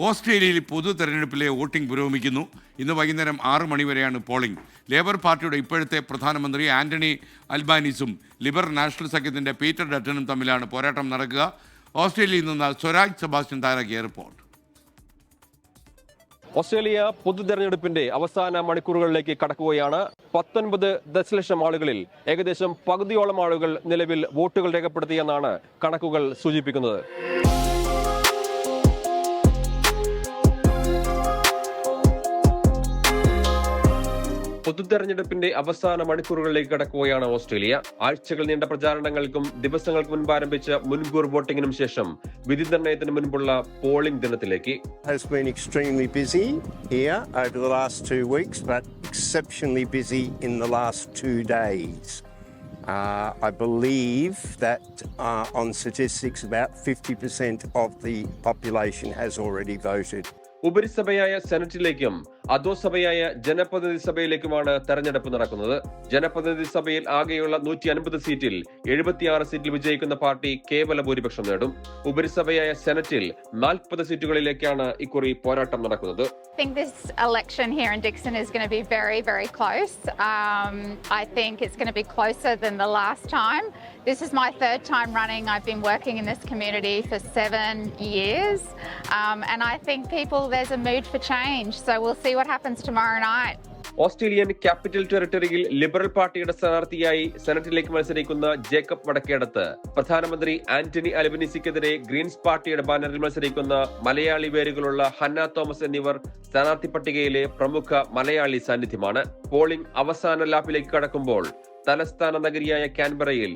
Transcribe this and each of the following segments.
ഓസ്ട്രേലിയയിൽ പൊതു തെരഞ്ഞെടുപ്പിലെ വോട്ടിംഗ് പുരോഗമിക്കുന്നു. ഇന്ന് വൈകുന്നേരം 6 മണി വരെയാണ് പോളിംഗ്. ലേബർ പാർട്ടിയുടെ ഇപ്പോഴത്തെ പ്രധാനമന്ത്രി ആന്റണി അൽബാനീസും ലിബറൽ നാഷണൽ സഖ്യത്തിൻ്റെ പീറ്റർ ഡട്ടനും തമ്മിലാണ് പോരാട്ടം നടക്കുക. ഓസ്ട്രേലിയയിൽ നിന്ന് സ്വരാജ് സെബാസ്റ്റ്യൻ തയ്യാറാക്കിയ റിപ്പോർട്ട്. ഓസ്ട്രേലിയ പൊതു തെരഞ്ഞെടുപ്പിന്റെ അവസാന മണിക്കൂറുകളിലേക്ക് കടക്കുകയാണ്. 19 ദശലക്ഷം ആളുകളിൽ ഏകദേശം പകുതിയോളം ആളുകൾ നിലവിൽ വോട്ടുകൾ രേഖപ്പെടുത്തിയെന്നാണ് കണക്കുകൾ സൂചിപ്പിക്കുന്നത്. പൊതുതെരഞ്ഞെടുപ്പിന്റെ അവസാന മണിക്കൂറുകളിലേക്ക് കടക്കുകയാണ് ഓസ്ട്രേലിയ. ആഴ്ചകൾ നീണ്ട പ്രചാരണങ്ങൾക്കും ദിവസങ്ങൾക്ക് മുൻപ് ആരംഭിച്ച മുൻകൂർ വോട്ടിംഗിനും ശേഷം വിധി നിർണയത്തിന് മുൻപുള്ള polling ദിനത്തിലേക്ക്. Has been extremely busy here over the last 2 weeks, but exceptionally busy in the last 2 days. I believe that on statistics about 50% of the population has already voted. ഉപരിസഭയായ സെനറ്റിലേക്കും അധോസഭയായ ജനപ്രതിനിധി സഭയിലേക്കുമാണ് തെരഞ്ഞെടുപ്പ് നടക്കുന്നത്. ജനപ്രതിനിധി സഭയിൽ ആകെയുള്ള 150 സീറ്റിൽ 76 സീറ്റിൽ വിജയിക്കുന്ന പാർട്ടി കേവല ഭൂരിപക്ഷം നേടും. ഉപരിസഭയായ സെനറ്റിൽ 40 സീറ്റുകളിലേക്കാണ് ഇക്കുറി പോരാട്ടം നടക്കുന്നത്. I think this election here in Dickson is going to be very, very close. I think it's going to be closer than the last time. This is my 3rd time running. I've been working in this community for 7 years. And I think there's a mood for change. So we'll see what happens tomorrow night. Australian capital ടെറിട്ടറിയിൽ liberal പാർട്ടിയുടെ സ്ഥാനാർത്ഥിയായി സെനറ്റിലേക്ക് മത്സരിക്കുന്ന Jacob Vadakkedath പ്രധാനമന്ത്രി Antony അൽബനീസിക്കെതിരെ Green's പാർട്ടിയുടെ ബാനറിൽ മത്സരിക്കുന്ന Malayali വേരുകളുള്ള Hannah Thomas എന്നിവർ സ്ഥാനാർത്ഥി പട്ടികയിലെ പ്രമുഖ മലയാളി സാന്നിധ്യമാണ്. പോളിംഗ് അവസാന ലാപ്പിലേക്ക് കടക്കുമ്പോൾ തലസ്ഥാന നഗരിയായ കാൻബറയിൽ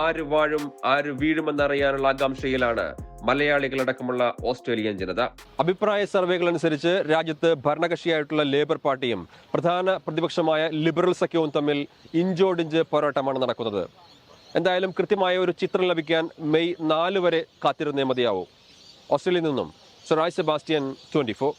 ആര് വാഴും ആര് വീഴുമെന്നറിയാനുള്ള ആകാംക്ഷയിലാണ് മലയാളികളടക്കമുള്ള ഓസ്ട്രേലിയൻ ജനത. അഭിപ്രായ സർവേകൾ അനുസരിച്ച് രാജ്യത്ത് ഭരണകക്ഷിയായിട്ടുള്ള ലേബർ പാർട്ടിയും പ്രധാന പ്രതിപക്ഷമായ ലിബറൽ സഖ്യവും തമ്മിൽ ഇഞ്ചോടിഞ്ച് പോരാട്ടമാണ് നടക്കുന്നത്. എന്തായാലും കൃത്യമായ ഒരു ചിത്രം ലഭിക്കാൻ മെയ് 4 വരെ കാത്തിരുന്നേ മതിയാവൂ. ഓസ്ട്രേലിയയിൽ നിന്നും സ്വരാജ് സെബാസ്റ്റ്യൻ, 24.